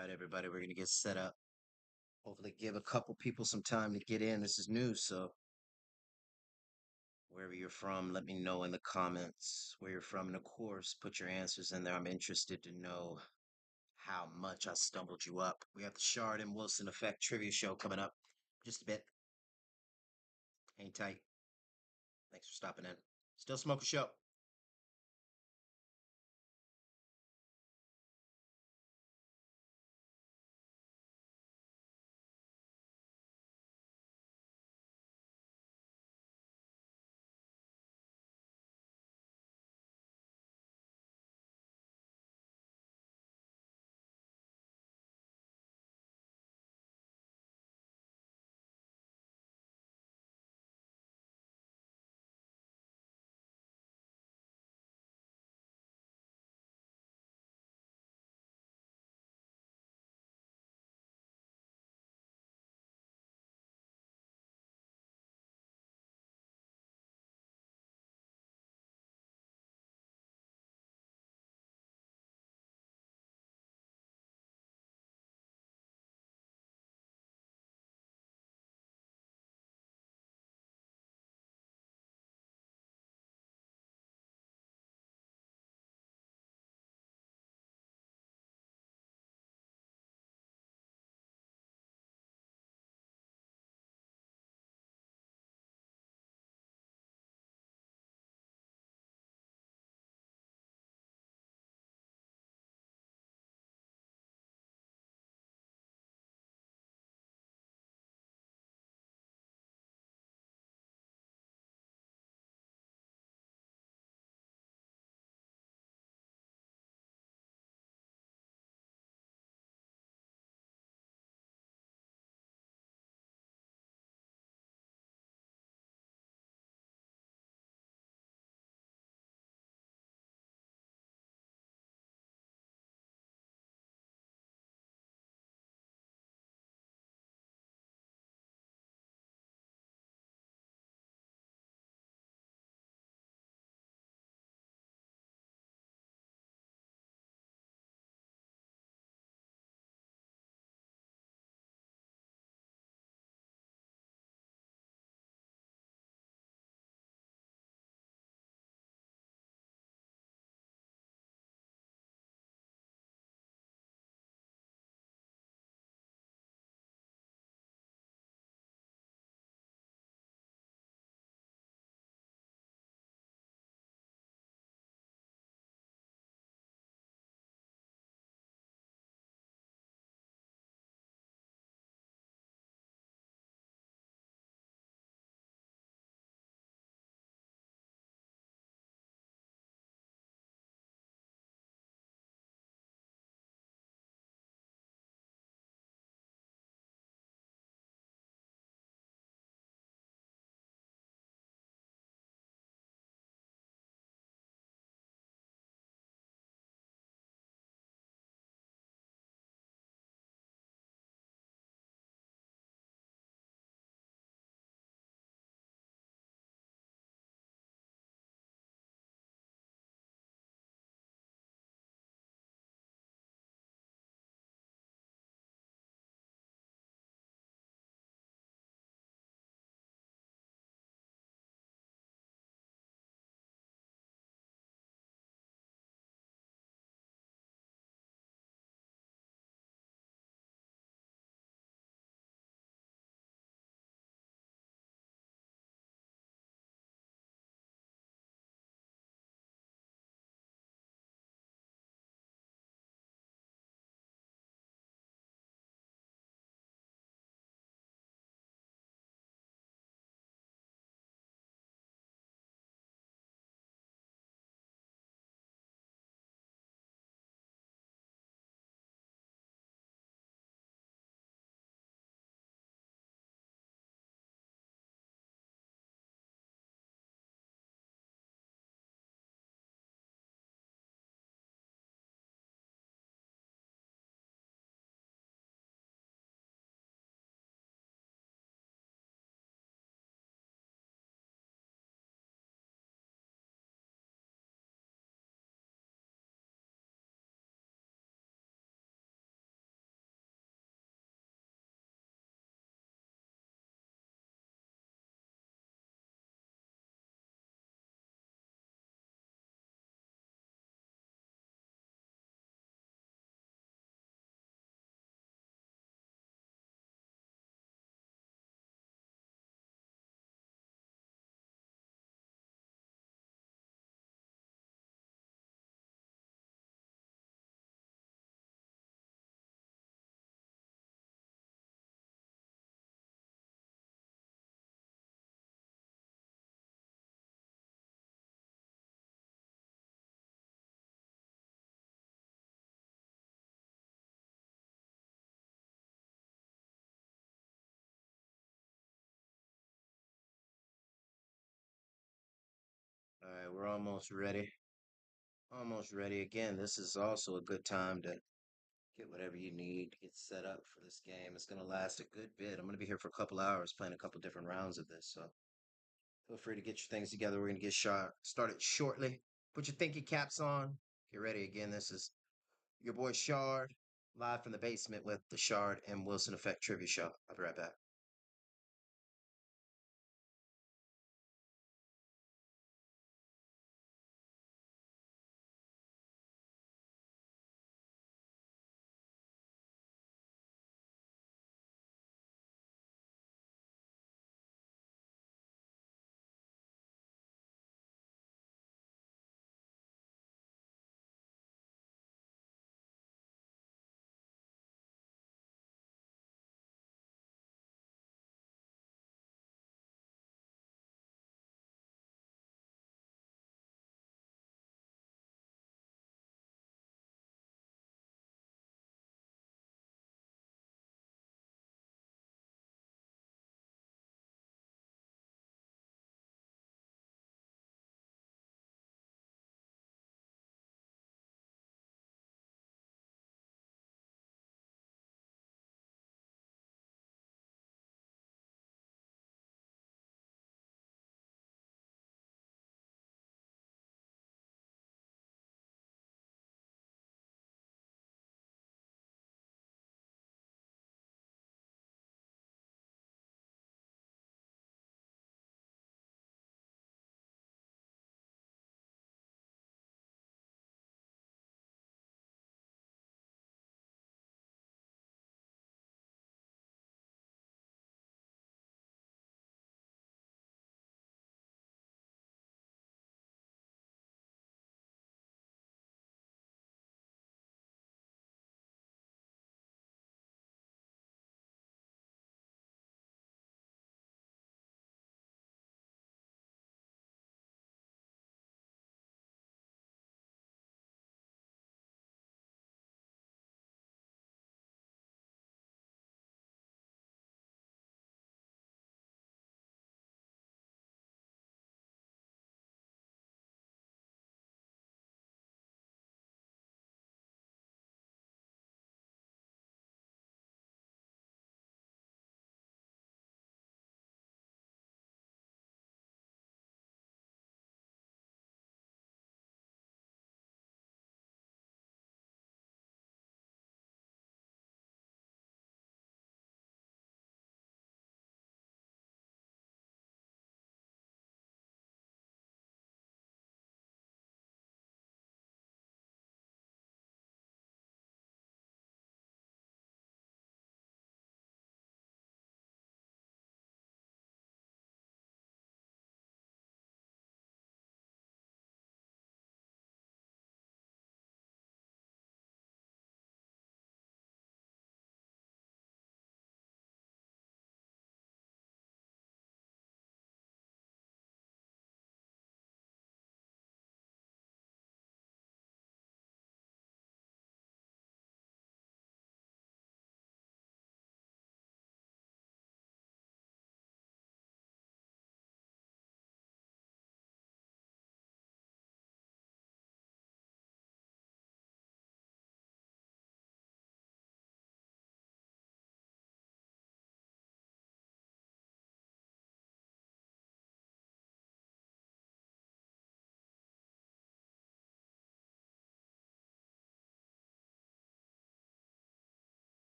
right, everybody, we're gonna get set up. Hopefully, give a couple people some time to get in. This is new, so wherever you're from, let me know in the comments where you're from. And of course, put your answers in there. I'm interested to know how much I stumbled you up. We have the Shard and Wilson Effect trivia show coming up just a bit. Hang tight. Thanks for stopping in. Still Smoke a Show. right, we're almost ready. Almost ready again. This is also a good time to get whatever you need to get set up for this game. It's going to last a good bit. I'm going to be here for a couple hours playing a couple different rounds of this, so feel free to get your things together. We're going to get started shortly. Put your thinking caps on. Get ready again. This is your boy Shard, live from the basement with the Shard and Wilson Effect Trivia Show. I'll be right back.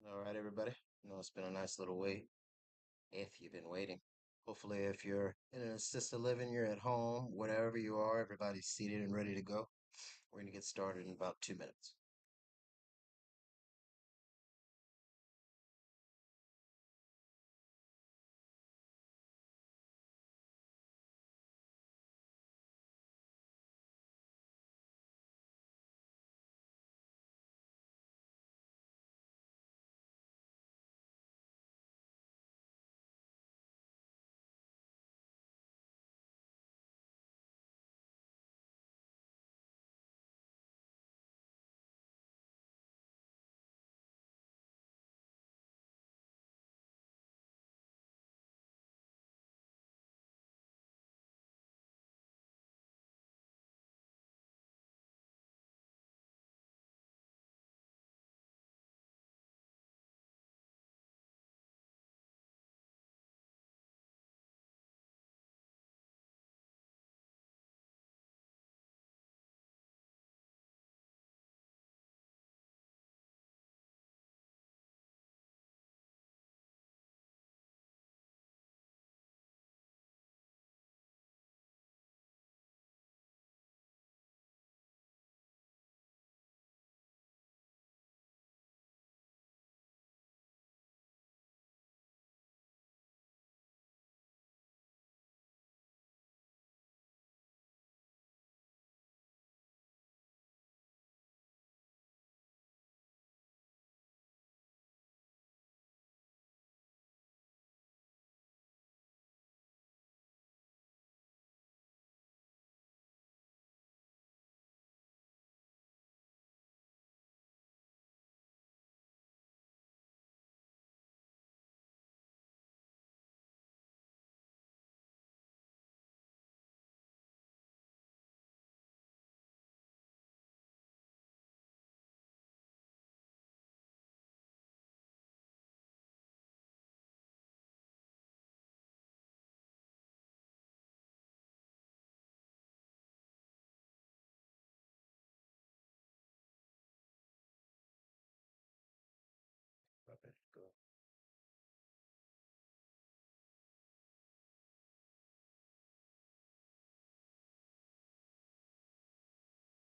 All right, everybody. I know it's been a nice little wait if you've been waiting. Hopefully, if you're in an assisted living, you're at home, whatever you are, everybody's seated and ready to go. We're going to get started in about 2 minutes.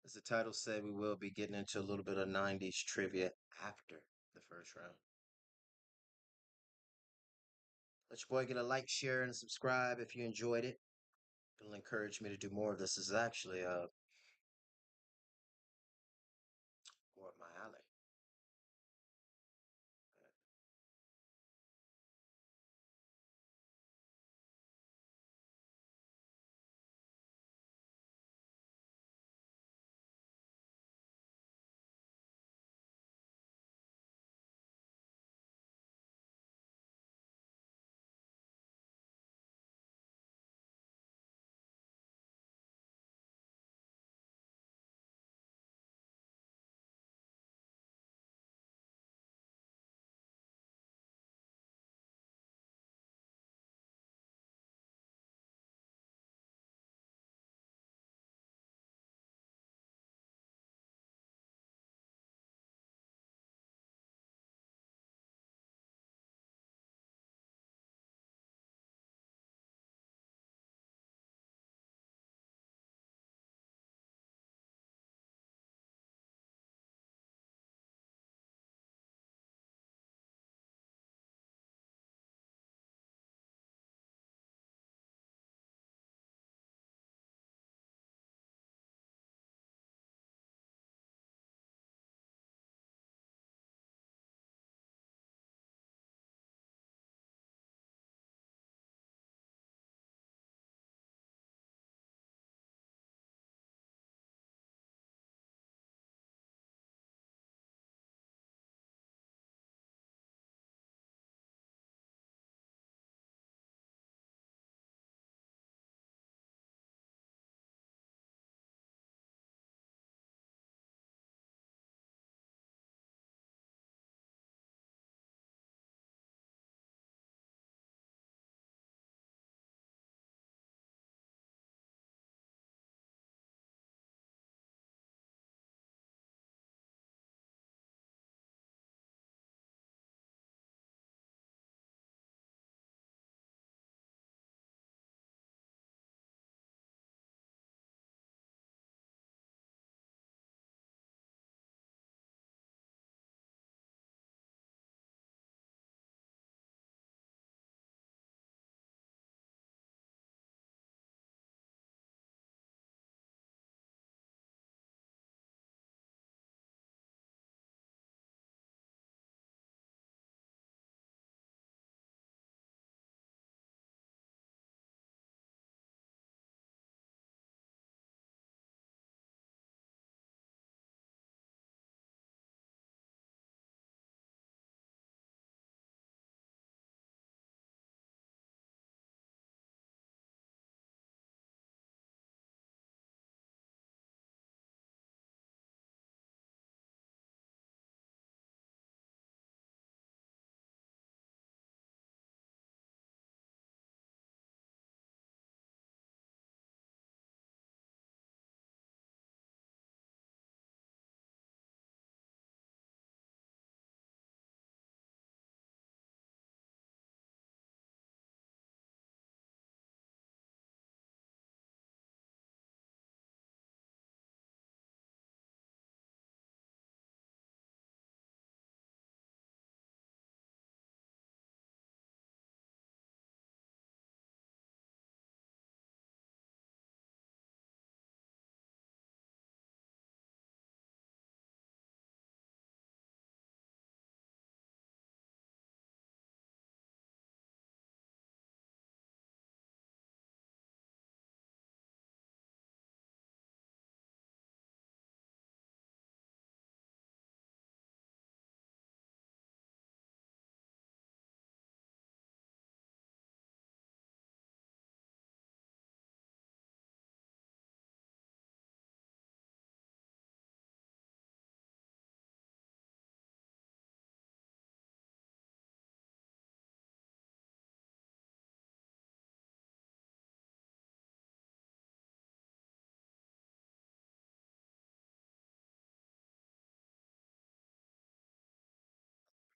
As the title said, we will be getting into a little bit of 90s trivia after the first round. Let your boy get a like, share, and subscribe if you enjoyed it. It'll encourage me to do more of this. This is actually more up my alley.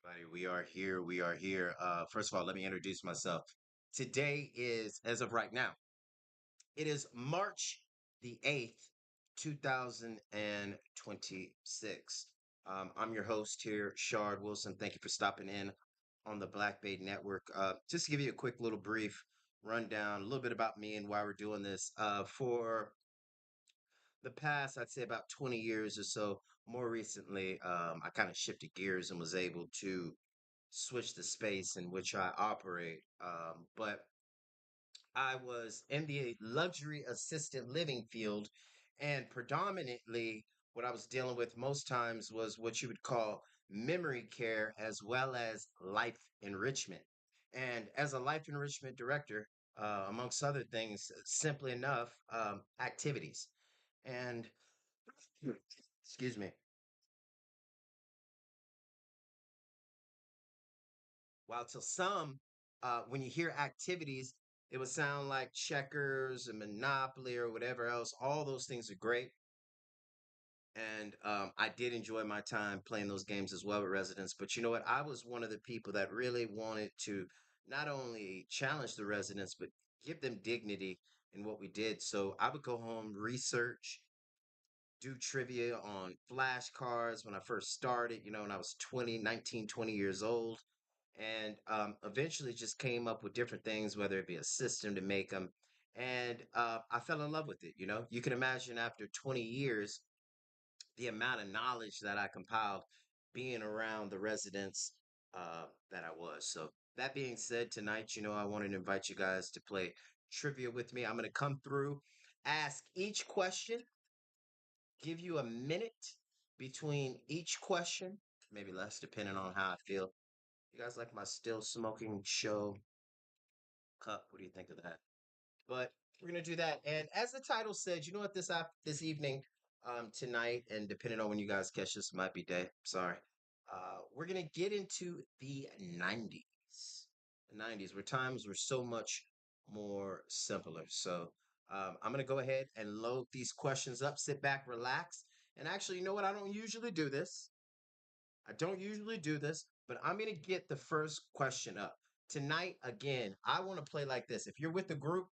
Everybody, we are here. We are here. First of all, let me introduce myself. Today is, as of right now, it is March the 8th, 2026. I'm your host here, Shard Wilson. Thank you for stopping in on the Black Bait Network. Just to give you a quick little brief rundown, a little bit about me and why we're doing this. For the past, I'd say about 20 years or so, more recently, I kind of shifted gears and was able to switch the space in which I operate. But I was in the luxury assisted living field, and predominantly what I was dealing with most times was what you would call memory care as well as life enrichment. And as a life enrichment director, amongst other things, simply enough, activities. And excuse me, while to some, when you hear activities, it would sound like checkers and Monopoly or whatever else. All those things are great. And I did enjoy my time playing those games as well with residents. But you know what? I was one of the people that really wanted to not only challenge the residents, but give them dignity in what we did. So I would go home, research, do trivia on flashcards when I first started, when I was 20, 19, 20 years old. And eventually just came up with different things, whether it be a system to make them. And I fell in love with it. You can imagine after 20 years, the amount of knowledge that I compiled being around the residents that I was. So, that being said, tonight, I wanted to invite you guys to play trivia with me. I'm going to come through, ask each question, give you a minute between each question, maybe less, depending on how I feel. You guys like my still smoking show cup? What do you think of that? But we're gonna do that. And as the title said, you know what this evening, tonight, and depending on when you guys catch this, might be day. Sorry. We're gonna get into the '90s. The '90s, where times were so much more simpler. So I'm gonna go ahead and load these questions up. Sit back, relax, and actually, you know what? I don't usually do this. I don't usually do this, but I'm gonna get the first question up tonight. Again, I want to play like this. If you're with the group,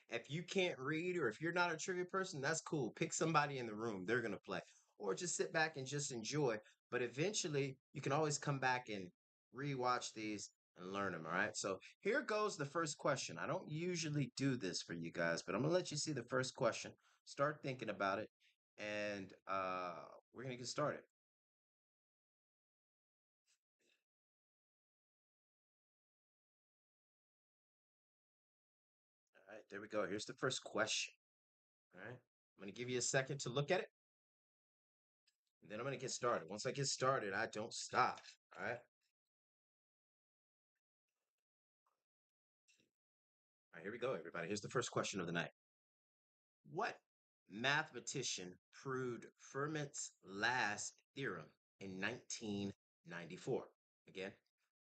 if you can't read or if you're not a trivia person, that's cool. Pick somebody in the room, they're going to play. Or just sit back and just enjoy. But eventually, you can always come back and rewatch these and learn them. All right. So here goes the first question. I don't usually do this for you guys, but I'm going to let you see the first question. Start thinking about it. And we're going to get started. All right. There we go. Here's the first question. All right. I'm going to give you a second to look at it. And then I'm going to get started. Once I get started, I don't stop. All right. All right, here we go, everybody. Here's the first question of the night. What mathematician proved Fermat's last theorem in 1994? Again,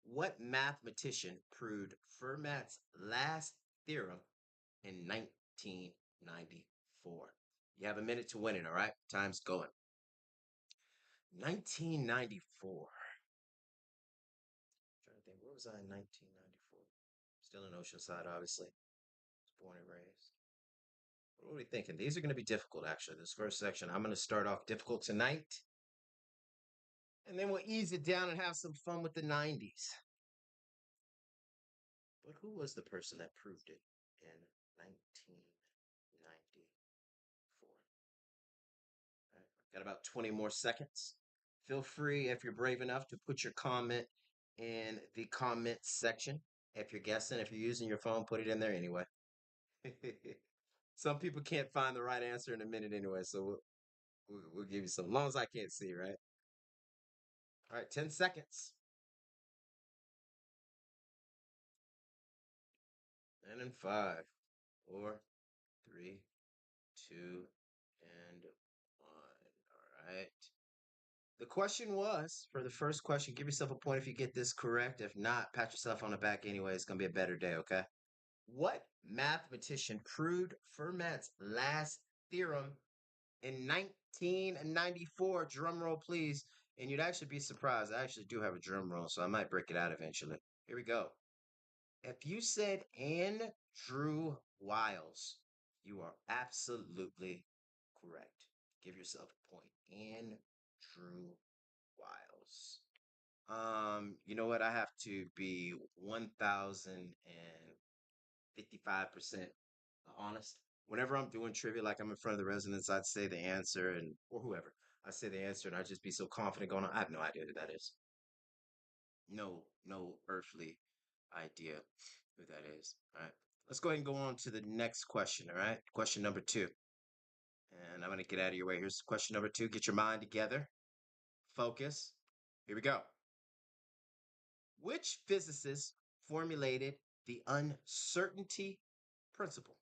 what mathematician proved Fermat's last theorem in 1994? You have a minute to win it, all right? Time's going. 1994. Trying to think, where was I in 1994? Still in Oceanside, obviously. Was born and raised. What are we thinking? These are going to be difficult, actually. This first section, I'm going to start off difficult tonight, and then we'll ease it down and have some fun with the '90s. But who was the person that proved it in 1994? All right, got about 20 more seconds. Feel free, if you're brave enough, to put your comment in the comment section. If you're guessing, if you're using your phone, put it in there anyway. Some people can't find the right answer in a minute anyway, so we'll give you some, as long as I can't see, right? All right, 10 seconds. And in five, four, three, two, and one. All right. The question was, for the first question, give yourself a point if you get this correct. If not, pat yourself on the back anyway. It's going to be a better day, okay? What mathematician proved Fermat's last theorem in 1994? Drum roll, please. And you'd actually be surprised. I actually do have a drum roll, so I might break it out eventually. Here we go. If you said Andrew Wiles, you are absolutely correct. Give yourself a point. Andrew Wiles. You know what? I have to be 1055% honest. Whenever I'm doing trivia, like I'm in front of the residents, I'd say the answer and or whoever. I say the answer and I'd just be so confident going on. I have no idea who that is. No earthly idea who that is. All right. Let's go ahead and go on to the next question. All right. Question number two. And I'm going to get out of your way. Here's question number two. Get your mind together. Focus. Here we go. Which physicist formulated the uncertainty principle?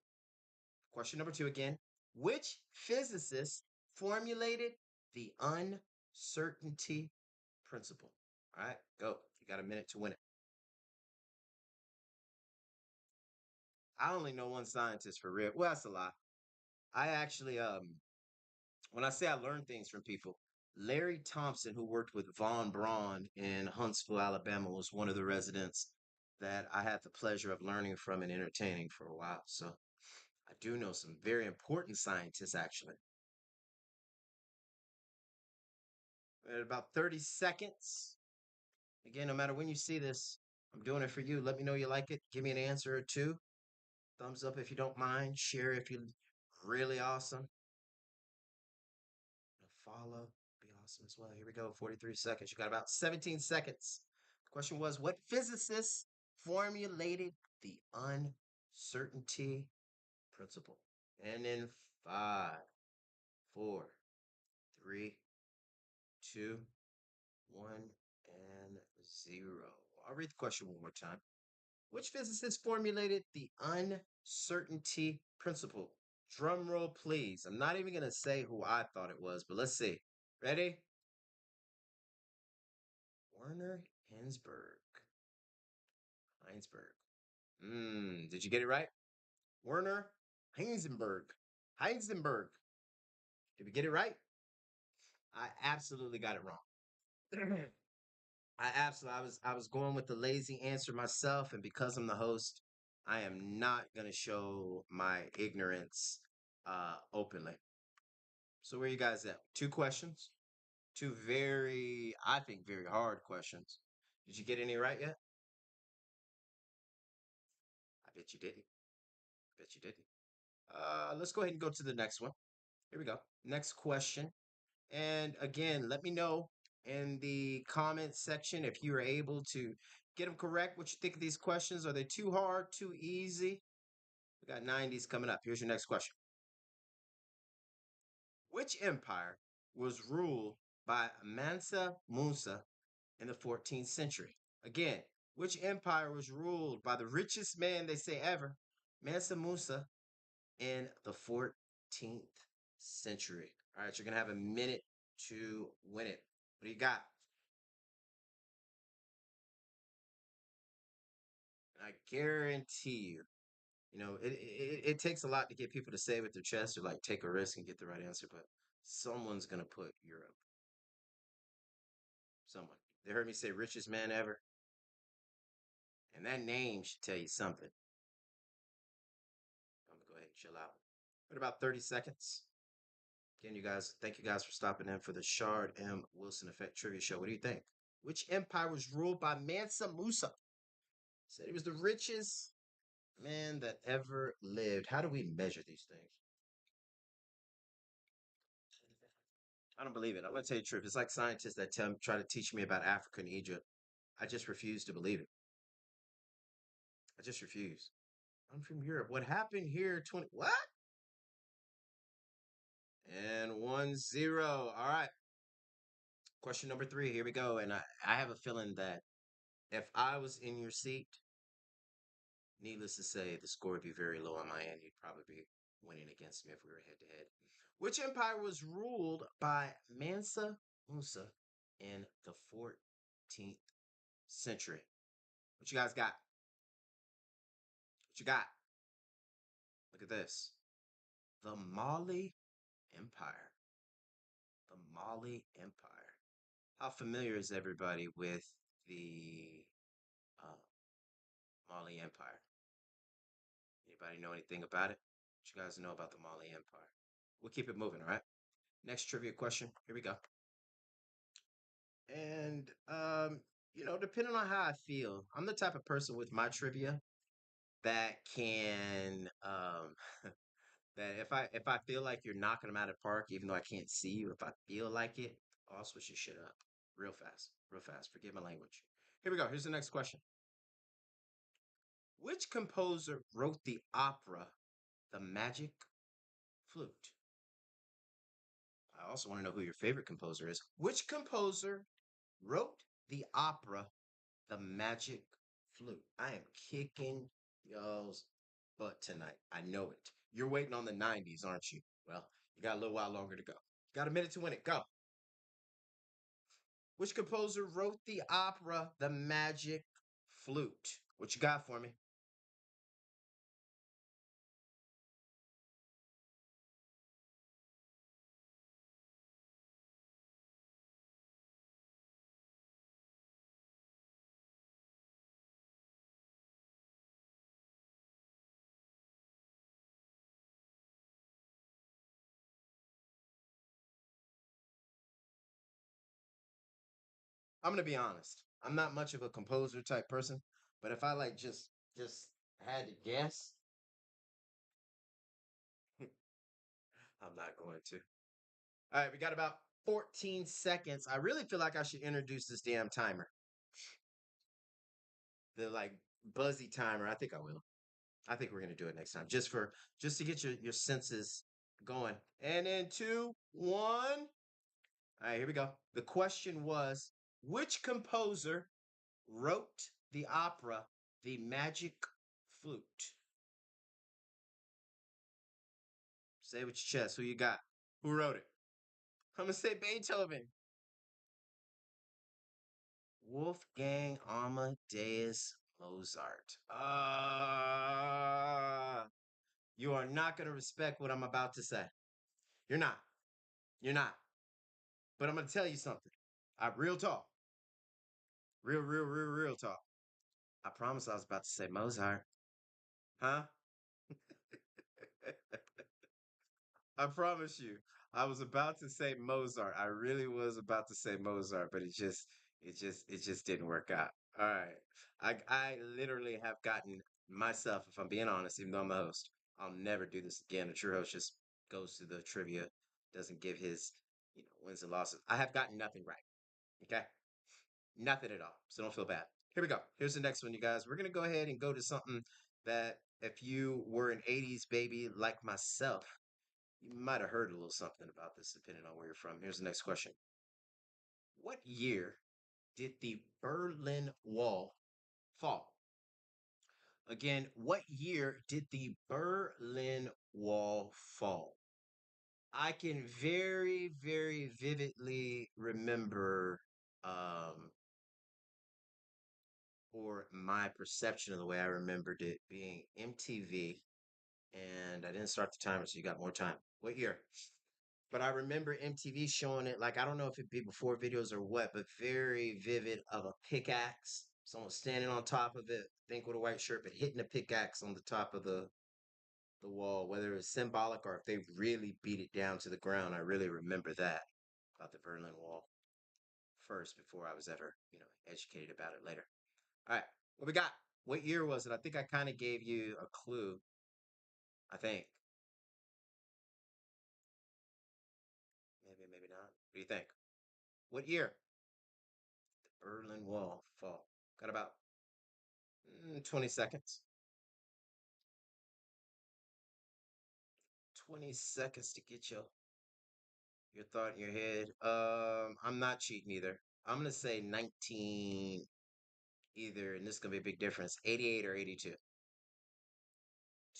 Question number two again. Which physicist formulated the uncertainty principle? All right, go. You got a minute to win it. I only know one scientist for real. Well, that's a lie. I actually, when I say I learn things from people, Larry Thompson, who worked with Von Braun in Huntsville, Alabama, was one of the residents that I had the pleasure of learning from and entertaining for a while. So I do know some very important scientists, actually. At about 30 seconds. Again, no matter when you see this, I'm doing it for you. Let me know you like it. Give me an answer or two. Thumbs up if you don't mind. Share if you're really awesome. Follow. Be awesome as well. Here we go. 43 seconds. You got about 17 seconds. The question was, what physicist formulated the uncertainty principle? And in five, four, three, two, one, and zero. I'll read the question one more time. Which physicist formulated the uncertainty principle? Drum roll, please. I'm not even going to say who I thought it was, but let's see. Ready? Werner Heinsberg. Heinsberg. Did you get it right? Werner Heisenberg. Heisenberg. Did we get it right? I absolutely got it wrong. I was going with the lazy answer myself, and because I'm the host, I am not gonna show my ignorance openly. So where you guys at? Two questions. Two very, I think, very hard questions. Did you get any right yet? I bet you didn't. Bet you didn't. Let's go ahead and go to the next one. Here we go. Next question. And again, let me know in the comment section if you are able to get them correct. What you think of these questions? Are they too hard, too easy? We got 90s coming up. Here's your next question. Which empire was ruled by Mansa Musa in the 14th century? Again, which empire was ruled by the richest man they say ever, Mansa Musa, in the 14th century? All right, you're going to have a minute to win it. What do you got? I guarantee you, it takes a lot to get people to say with their chest or like take a risk and get the right answer, but someone's going to put Europe. Someone. They heard me say richest man ever, and that name should tell you something. I'm going to go ahead and chill out. What about 30 seconds? Again, you guys, thank you guys for stopping in for the Shard M. Wilson Effect Trivia Show. What do you think? Which empire was ruled by Mansa Musa? Said he was the richest man that ever lived. How do we measure these things? I don't believe it. I'm going to tell you the truth. It's like scientists that try to teach me about Africa and Egypt. I just refuse to believe it. I just refuse. I'm from Europe. What happened here? 20. What? And 1-0. All right. Question number three. Here we go. And I have a feeling that if I was in your seat, needless to say, the score would be very low on my end. You'd probably be winning against me if we were head to head. Which empire was ruled by Mansa Musa in the 14th century? What you guys got? What you got? Look at this. The Mali Empire. The Mali Empire. How familiar is everybody with the uh, Mali Empire? Anybody know anything about it? What you guys know about the Mali Empire? We'll keep it moving, all right? Next trivia question. Here we go. And depending on how I feel, I'm the type of person with my trivia that can that if I feel like you're knocking them out of the park, even though I can't see you, if I feel like it, I'll switch your shit up real fast, real fast. Forgive my language. Here we go. Here's the next question. Which composer wrote the opera The Magic Flute? I also want to know who your favorite composer is. Which composer wrote the opera The Magic Flute? I am kicking y'all's butt tonight. I know it. You're waiting on the 90s, aren't you? Well, you got a little while longer to go. Got a minute to win it. Go. Which composer wrote the opera The Magic Flute? What you got for me? I'm gonna be honest. I'm not much of a composer type person, but if I like just had to guess, I'm not going to. All right, we got about 14 seconds. I really feel like I should introduce this damn timer. The like buzzy timer. I think I will. I think we're gonna do it next time. Just to get your senses going. And in two, one. All right, here we go. The question was, which composer wrote the opera The Magic Flute? Say it with your chest. Who you got? Who wrote it? I'm gonna say Beethoven. Wolfgang Amadeus Mozart. You are not gonna respect what I'm about to say. You're not. You're not. But I'm gonna tell you something. Real talk. Real talk. I promise I was about to say Mozart. Huh? I promise you. I was about to say Mozart. I really was about to say Mozart, but it just didn't work out. All right. I literally have gotten myself, if I'm being honest, even though I'm the host, I'll never do this again. The true host just goes to the trivia, doesn't give his, wins and losses. I have gotten nothing right. Okay? Nothing at all. So don't feel bad. Here we go. Here's the next one, you guys. We're gonna go ahead and go to something that if you were an 80s baby like myself, you might have heard a little something about this depending on where you're from. Here's the next question. What year did the Berlin Wall fall? Again, what year did the Berlin Wall fall? I can very vividly remember, or my perception of the way I remembered it being MTV, and I didn't start the timer, so you got more time. What year? But I remember MTV showing it, like, I don't know if it'd be before videos or what, but very vivid of a pickaxe. Someone standing on top of it, I think with a white shirt, but hitting a pickaxe on the top of the wall, whether it was symbolic or if they really beat it down to the ground. I really remember that about the Berlin Wall first before I was ever, educated about it later. All right, what we got? What year was it? I think I kind of gave you a clue. I think maybe not. What do you think? What year? Berlin Wall fall. Got about 20 seconds. 20 seconds to get your thought in your head. I'm not cheating either. I'm gonna say 19 either, and this is gonna be a big difference. 88 or 82.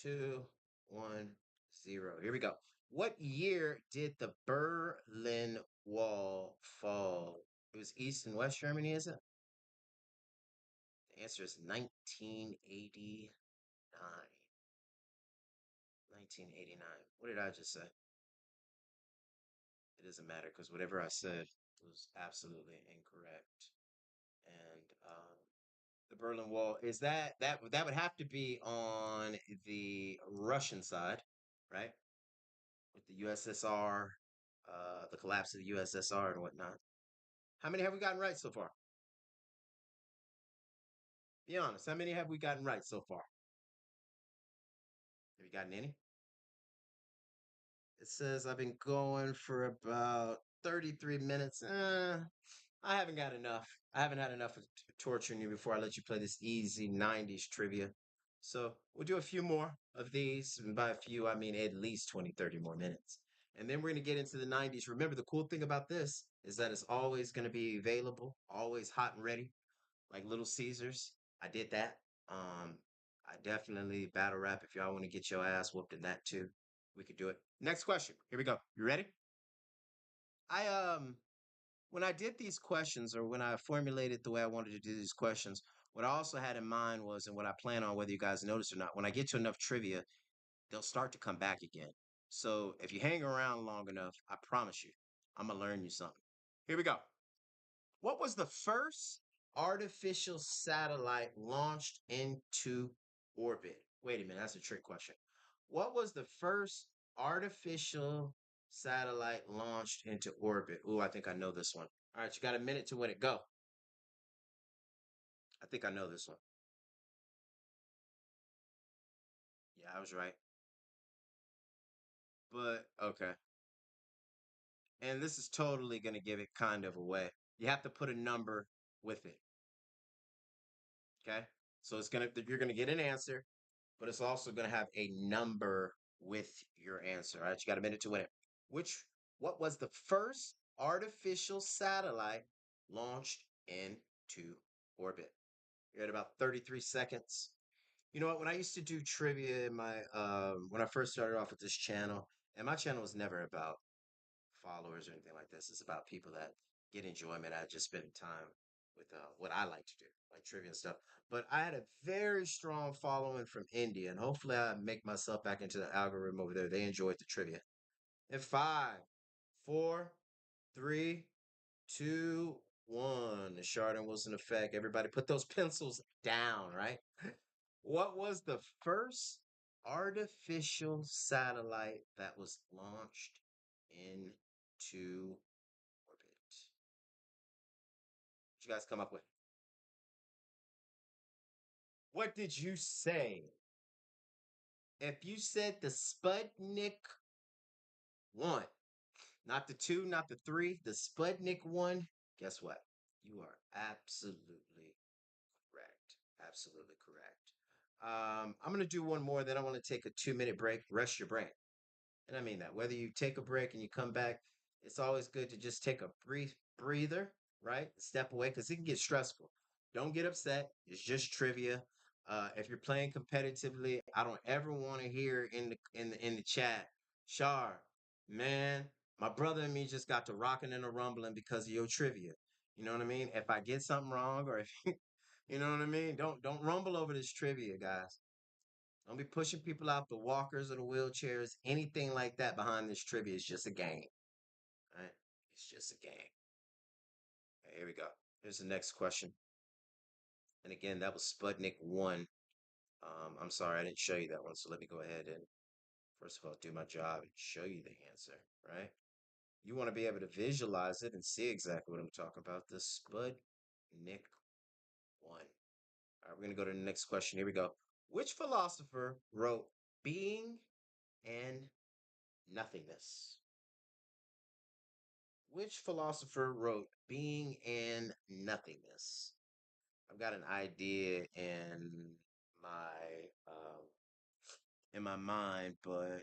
Two, one, zero. Here we go. What year did the Berlin Wall fall? It was East and West Germany, is it? The answer is 1989. 1989. What did I just say? It doesn't matter because whatever I said was absolutely incorrect. And the Berlin Wall is that would have to be on the Russian side, right? With the the USSR, the collapse of the USSR and whatnot. How many have we gotten right so far? Be honest. How many have we gotten right so far? Have you gotten any? It says I've been going for about 33 minutes. I haven't got enough. I haven't had enough of torturing you before I let you play this easy 90s trivia. So we'll do a few more of these. And by a few, I mean at least 20, 30 more minutes. And then we're going to get into the 90s. Remember, the cool thing about this is that it's always going to be available, always hot and ready, like Little Caesars. I did that. I definitely battle rap if y'all want to get your ass whooped in that too. We could do it. Next question. Here we go. You ready? I when I did these questions or when I formulated the way I wanted to do these questions, what I also had in mind was, and what I plan on, whether you guys notice or not, when I get to enough trivia, they'll start to come back again. So if you hang around long enough, I promise you, I'm gonna learn you something. Here we go. What was the first artificial satellite launched into orbit? Wait a minute, that's a trick question. What was the first artificial satellite launched into orbit? Ooh, I think I know this one. All right, you got a minute to win it. Go. I think I know this one. Yeah, I was right. But okay. And this is totally going to give it kind of away. You have to put a number with it. Okay. So you're going to get an answer, but it's also going to have a number with your answer. All right. You got a minute to win it. What was the first artificial satellite launched into orbit? You're at about 33 seconds. You know what? When I used to do trivia in when I first started off with this channel, and my channel was never about followers or anything like this. It's about people that get enjoyment out of just spending time with what I like to do, like trivia and stuff. But I had a very strong following from India, and hopefully I make myself back into the algorithm over there. They enjoyed the trivia. In five, four, three, two, one. The Shard and Wilson effect. Everybody put those pencils down, right? What was the first artificial satellite that was launched into orbit? What you guys come up with? What did you say? If you said the Sputnik 1, not the 2, not the 3, the Sputnik 1, guess what? You are absolutely correct. Absolutely correct. I'm going to do one more, then I want to take a 2-minute break, rest your brain. And I mean that. Whether you take a break and you come back, it's always good to just take a brief breather, right? Step away because it can get stressful. Don't get upset. It's just trivia. If you're playing competitively, I don't ever want to hear in the chat, Shar, man, my brother and me just got to rocking and a rumbling because of your trivia. You know what I mean? If I get something wrong or if you know what I mean, don't rumble over this trivia, guys. Don't be pushing people out the walkers or the wheelchairs, anything like that behind this trivia. Is just a game. Right? It's just a game. Okay, here we go. Here's the next question. And again, that was Sputnik 1. I'm sorry, I didn't show you that one. So let me go ahead and, first of all, do my job and show you the answer, right? You want to be able to visualize it and see exactly what I'm talking about. The Sputnik 1. All right, we're going to go to the next question. Here we go. Which philosopher wrote Being and Nothingness? Which philosopher wrote Being and Nothingness? I've got an idea my um, in my mind, but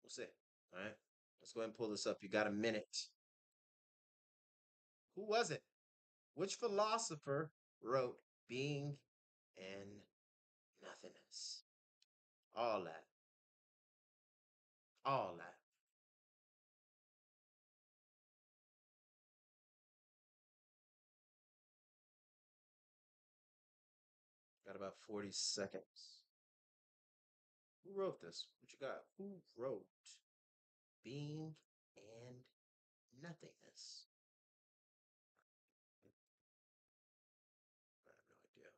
we'll see. All right, let's go ahead and pull this up. You got a minute. Who was it? Which philosopher wrote Being and Nothingness? All that, all that. Got about 40 seconds. Who wrote this? What you got? Who wrote Being and Nothingness? I have no idea.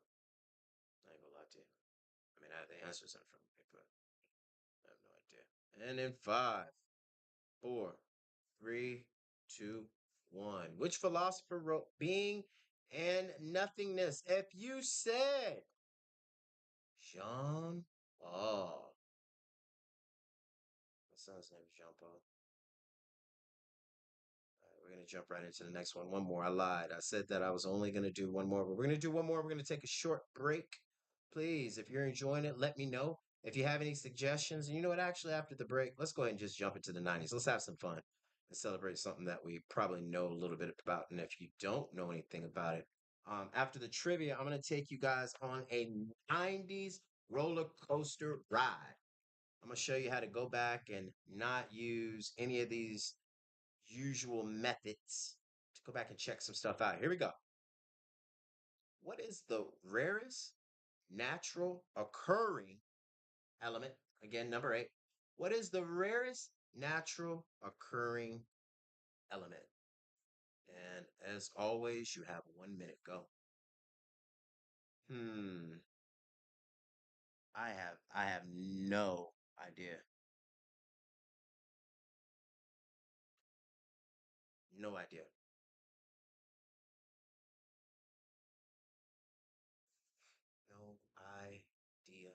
I ain't gonna lie to you. I mean, I have the answers in front of me, but And in five, four, three, two, one. Which philosopher wrote Being and Nothingness? If you said Jean Paul. My son's name is Jean Paul. We're going to jump right into the next one. One more. I lied. I said that I was only going to do one more, but we're going to do one more. We're going to take a short break. Please, if you're enjoying it, let me know. If you have any suggestions, and you know what, actually, after the break, let's go ahead and just jump into the 90s. Let's have some fun and celebrate something that we probably know a little bit about. And if you don't know anything about it, after the trivia, I'm going to take you guys on a 90s roller coaster ride. I'm going to show you how to go back and not use any of these usual methods to go back and check some stuff out. Here we go. What is the rarest natural occurring element? Again, number eight. What is the rarest natural occurring element? And as always, you have 1 minute. Go. Hmm. I have no idea. No idea. No idea.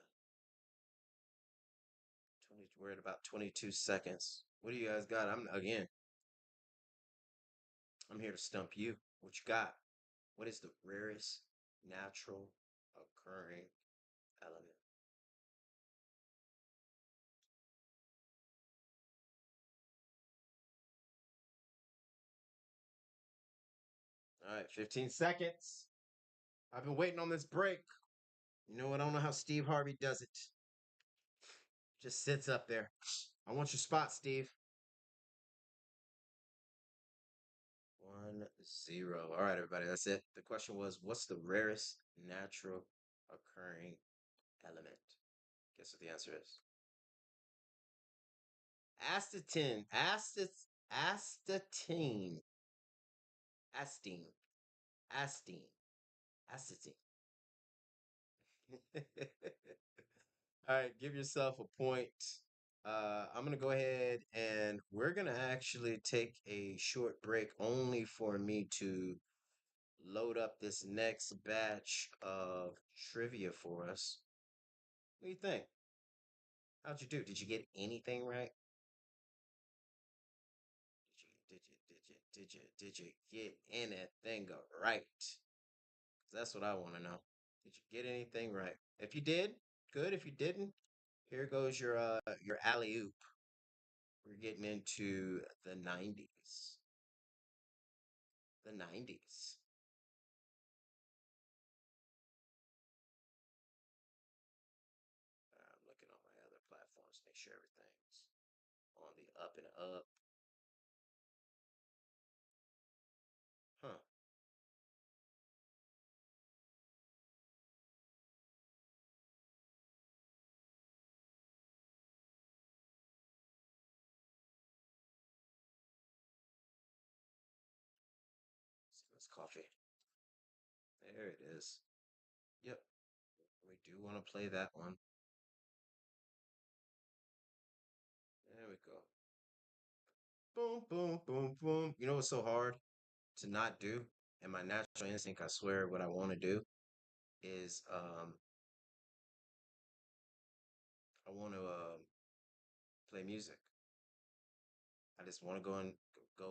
20, we're at about 22 seconds. What do you guys got? I'm here to stump you. What you got? What is the rarest natural occurring element? All right, 15 seconds. I've been waiting on this break. You know what? I don't know how Steve Harvey does it. Just sits up there. I want your spot, Steve. 1-0. All right, everybody. That's it. The question was, what's the rarest natural occurring element? Guess what the answer is? Astatine. Astatine. Astine. Astine. Astatine. All right, give yourself a point. I'm gonna go ahead and we're gonna actually take a short break only for me to load up this next batch of trivia for us. What do you think? How'd you do? Did you get anything right? Did you get anything right? 'Cause that's what I want to know. Did you get anything right? If you did, good. If you didn't, here goes your alley oop. We're getting into the 90s. The 90s. I'm looking on my other platforms, make sure everything's on the up and up. Huh. See, that's coffee. There it is. Yep. We do want to play that one. There we go. Boom, boom, boom, boom. You know what's so hard to not do? And my natural instinct, I swear, what I want to do is I want to play music. I just want to go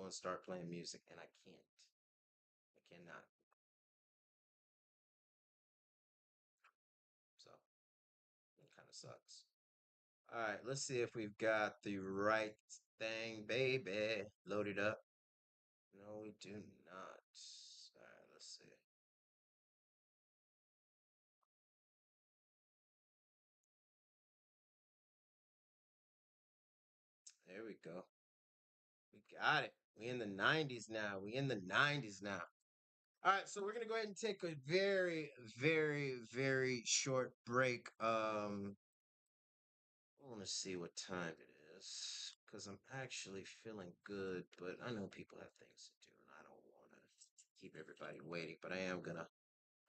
and start playing music, and I can't. I cannot. So it kind of sucks. All right, let's see if we've got the right thing, baby. Loaded up. No, we do not. All right, let's see. There we go. We got it. We in the 90s now. We in the 90s now. All right, so we're gonna go ahead and take a very, very, very short break. I want to see what time it is because I'm actually feeling good, but I know people have things to do, and I don't want to keep everybody waiting. But I am gonna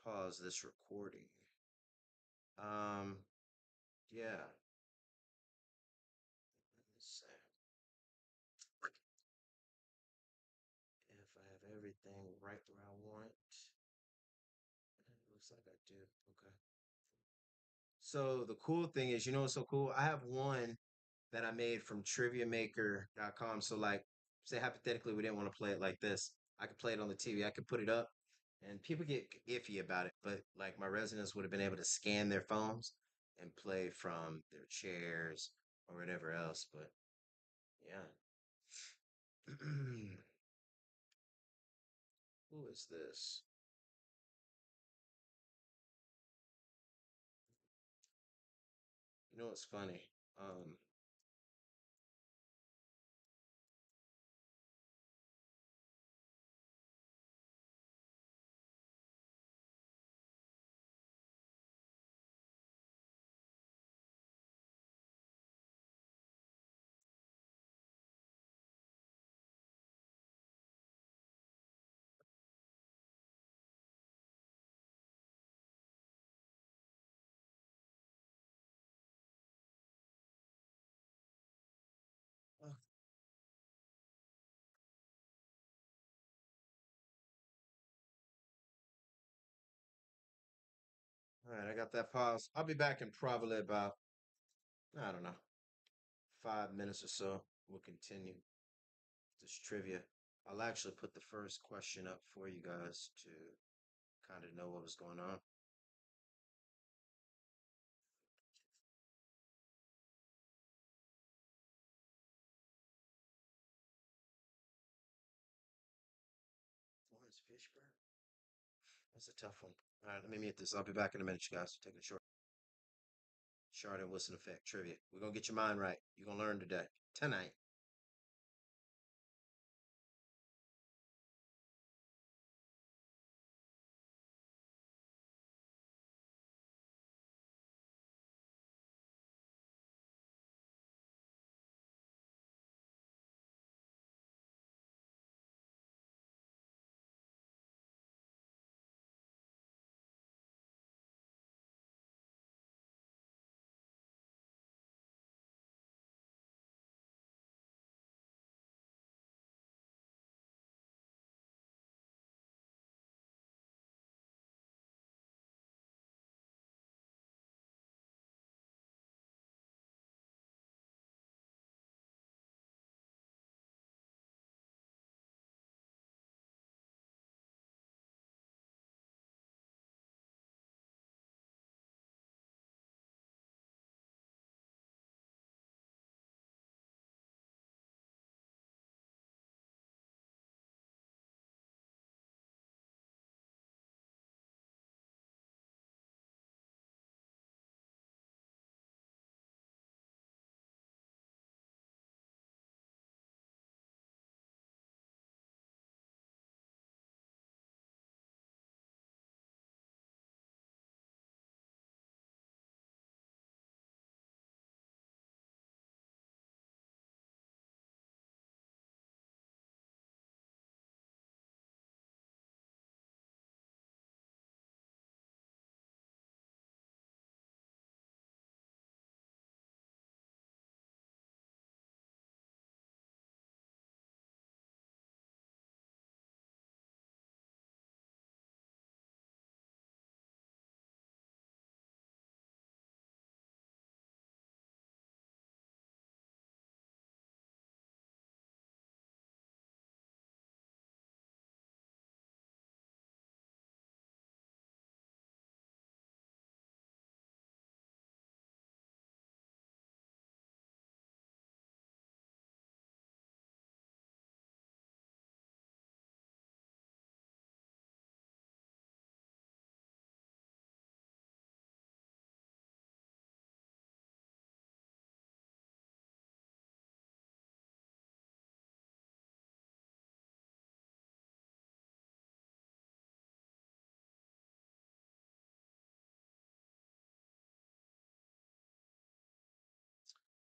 pause this recording. Um, yeah. everything right where I want. It looks like I do. Okay. So the cool thing is, you know what's so cool? I have one that I made from triviamaker.com. So like say hypothetically we didn't want to play it like this. I could play it on the TV. I could put it up and people get iffy about it, but like my residents would have been able to scan their phones and play from their chairs or whatever else. But yeah. Who is this? You know what's funny? Um, oh, all right, I got that pause. I'll be back in probably about, I don't know, 5 minutes or so. We'll continue this trivia. I'll actually put the first question up for you guys to kind of know what was going on. Lawrence Fishburne? That's a tough one. All right, let me mute this. I'll be back in a minute, you guys. Take a short and Wilson effect trivia. We're gonna get your mind right. You're gonna learn today. Tonight.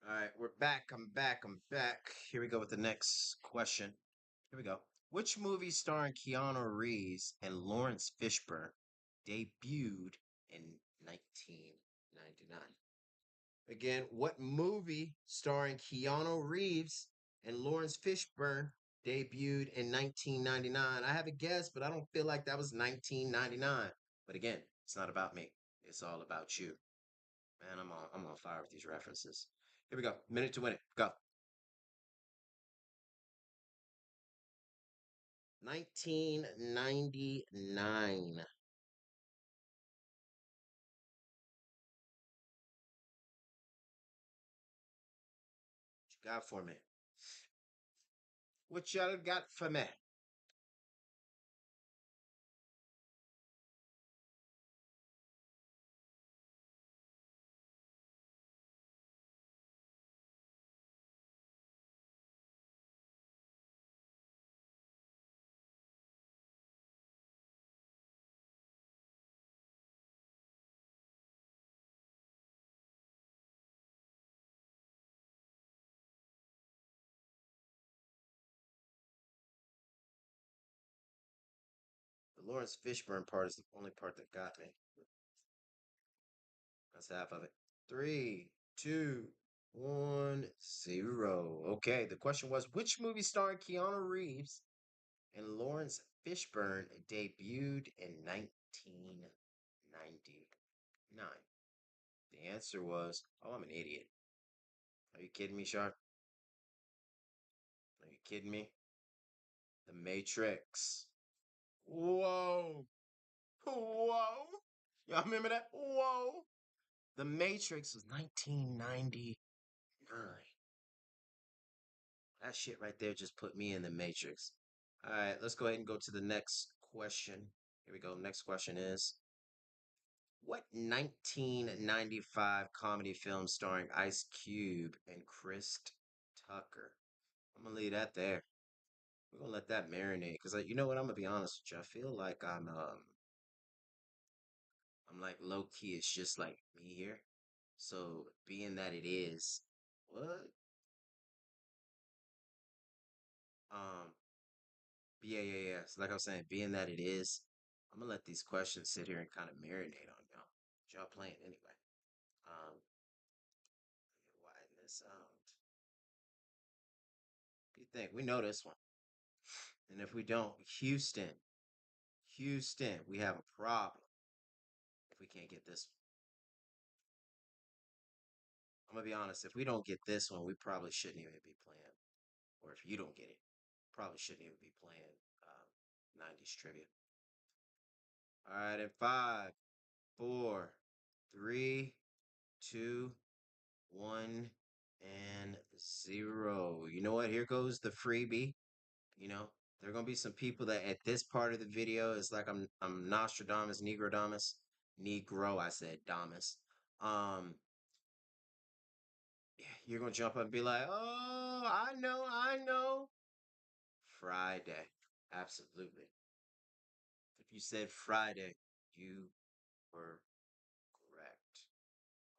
All right, we're back. I'm back. I'm back. Here we go with the next question. Here we go. Which movie starring Keanu Reeves and Lawrence Fishburne debuted in 1999? Again, what movie starring Keanu Reeves and Lawrence Fishburne debuted in 1999. I have a guess, but I don't feel like that was 1999. But again, it's not about me. It's all about you. Man, I'm on fire with these references. Here we go. Minute to win it. Go. 1999. What you got for me? What y'all got for me? The Lawrence Fishburne part is the only part that got me. That's half of it. Three, two, 1, 0. Okay, the question was which movie starring Keanu Reeves and Lawrence Fishburne debuted in 1999? The answer was, oh, I'm an idiot. Are you kidding me, Shark? Are you kidding me? The Matrix. Whoa. Whoa. Y'all remember that? Whoa. The Matrix was 1999. That shit right there just put me in the Matrix. All right, let's go ahead and go to the next question. Here we go. Next question is what 1995 comedy film starring Ice Cube and Chris Tucker? I'm gonna leave that there. We're gonna let that marinate because you know what? I'm gonna be honest with you. I feel like I'm like low key. It's just like me here. So being that it is what um yeah. So like I was saying, being that it is, I'm gonna let these questions sit here and kind of marinate on y'all. Y'all playing anyway. Um, widen this out. You think we know this one? And if we don't, Houston, we have a problem if we can't get this one. I'm gonna be honest. If we don't get this one, we probably shouldn't even be playing. Or if you don't get it, probably shouldn't even be playing 90s trivia. All right, in 5, 4, 3, 2, 1, and 0. You know what? Here goes the freebie. You know, there are gonna be some people that at this part of the video it's like I'm Nostradamus, Negro. I said Damus. Um, you're gonna jump up and be like, "Oh, I know." Friday, absolutely. If you said Friday, you were correct.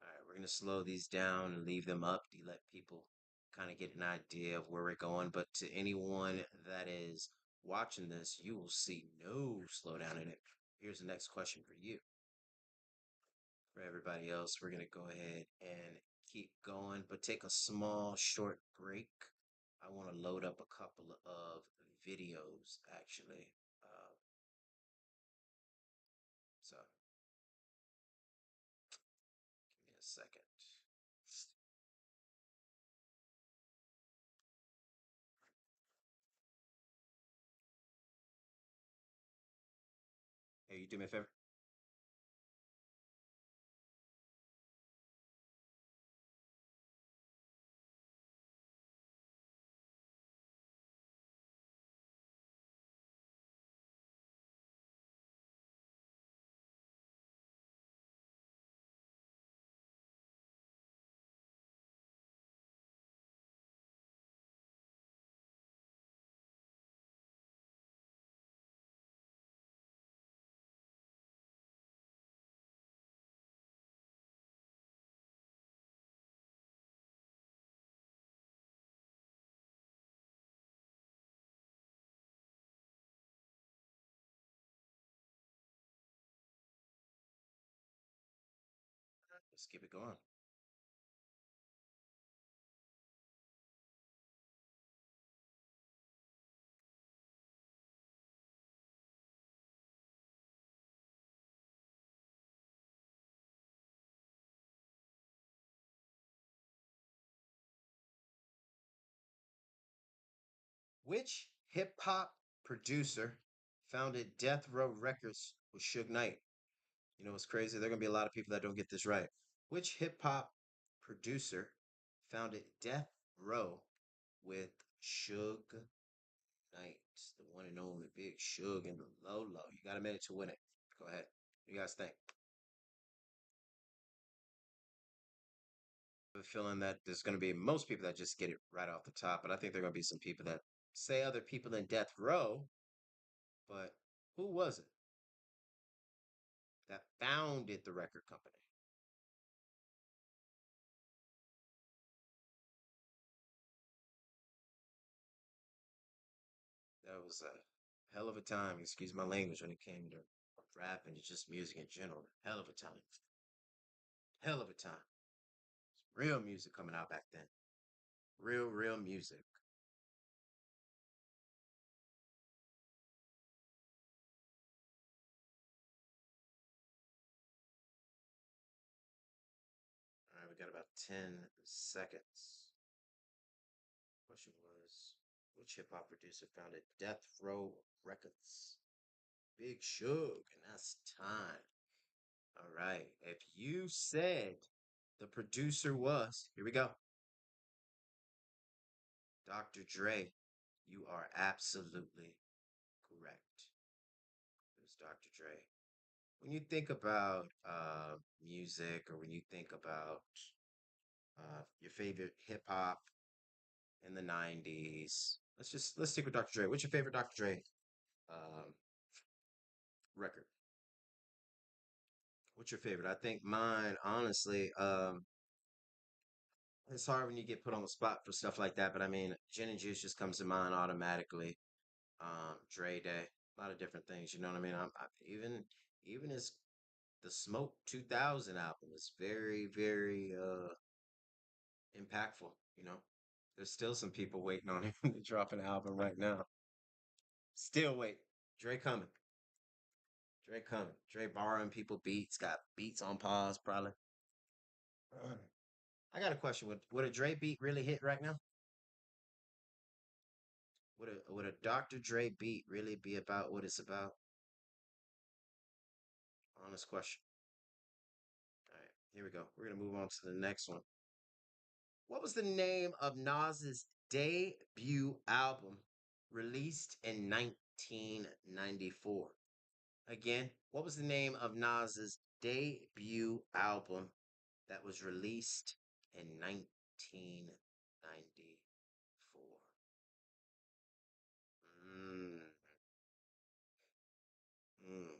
All right, we're gonna slow these down and leave them up to let people kind of get an idea of where we're going. But to anyone that is watching this, you will see no slowdown in it. Here's the next question for you. For everybody else, we're gonna go ahead and keep going, but take a small, short break. I want to load up a couple of videos actually. Uh, so give me a second. Hey, you do me a favor? Let's keep it going. Which hip hop producer founded Death Row Records with Suge Knight? You know what's crazy? There are gonna be a lot of people that don't get this right. Which hip hop producer founded Death Row with Suge Knight? The one and only Big Suge and the Lolo. You got a minute to win it. Go ahead. What do you guys think? I have a feeling that there's gonna be most people that just get it right off the top, but I think there are gonna be some people that say other people in Death Row, but who was it that founded the record company? That was a hell of a time, excuse my language, when it came to rap and just music in general. Hell of a time. Hell of a time. Real music coming out back then. Real music. All right, we got about 10 seconds. Question was, which hip hop producer founded Death Row Records? Big Suge, and that's time. All right. If you said the producer was, here we go, Dr. Dre, you are absolutely correct. It was Dr. Dre. When you think about music, or when you think about your favorite hip hop in the '90s, let's stick with Dr. Dre. What's your favorite Dr. Dre um, record? What's your favorite? I think mine, honestly, it's hard when you get put on the spot for stuff like that, but I mean, Gin and Juice just comes to mind automatically. Dre Day, a lot of different things. You know what I mean? Even his the Smoke 2000 album is very impactful. You know, there's still some people waiting on him to drop an album right now. Still wait. Dre coming. Dre coming. Dre borrowing people beats. Got beats on pause probably. I got a question. Would a Dre beat really hit right now? Would a Dr. Dre beat really be about what it's about? Honest question. All right, here we go. We're gonna move on to the next one. What was the name of Nas's debut album released in 1994? Again, what was the name of Nas's debut album that was released in 1994? Mm, mm,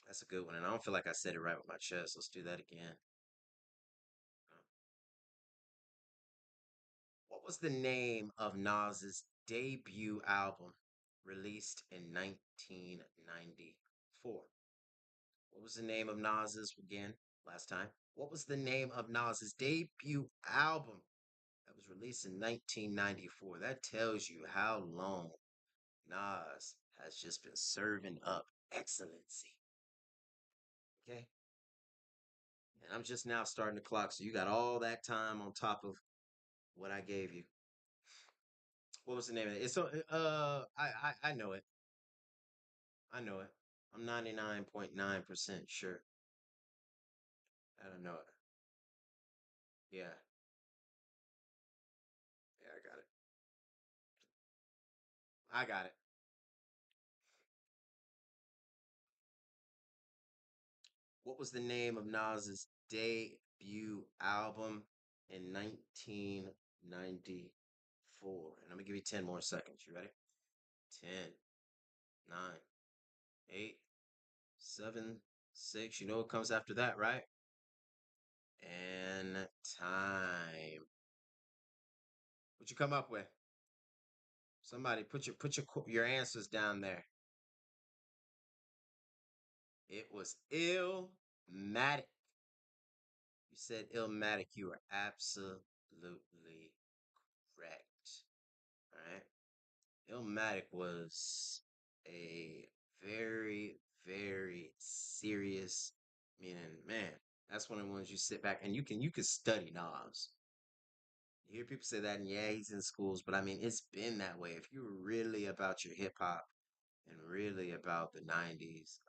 that's a good one. And I don't feel like I said it right with my chest. Let's do that again. What was the name of Nas's debut album released in 1994? What was the name of Nas's again last time? What was the name of Nas's debut album that was released in 1994? That tells you how long Nas has just been serving up excellency. Okay? And I'm just now starting the clock, so you got all that time on top of what I gave you. What was the name of it? It's so I know it. I know it. I'm 99.9% sure. I don't know it. Yeah. Yeah, I got it. I got it. What was the name of Nas's debut album in 1994? And I'm gonna give you 10 more seconds. You ready? 10, 9, 8, 7, 6. You know what comes after that, right? And time. What you come up with? Somebody put your answers down there. It was Illmatic. You said Illmatic. You are absolutely correct. All right. Illmatic was a very serious, meaning, man, that's one of the ones you sit back and you can study Nas. You hear people say that, and yeah, he's in schools, but I mean, it's been that way. If you're really about your hip hop and really about the 90s,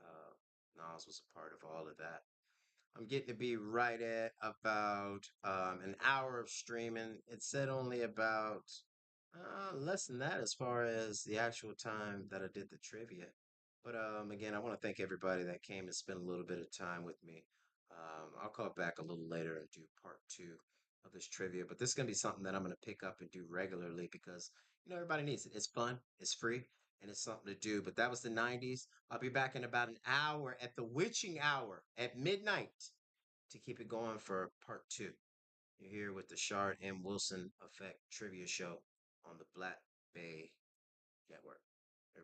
Nas was a part of all of that. I'm getting to be right at about an hour of streaming. It said only about less than that as far as the actual time that I did the trivia. But again, I want to thank everybody that came and spent a little bit of time with me. I'll call back a little later and do part two of this trivia. But this is going to be something that I'm going to pick up and do regularly because, everybody needs it. It's fun, it's free, and it's something to do. But that was the 90s. I'll be back in about an hour at the witching hour at midnight to keep it going for part two. You're here with the Shard and Wilson Effect Trivia Show on the Black Bay Network.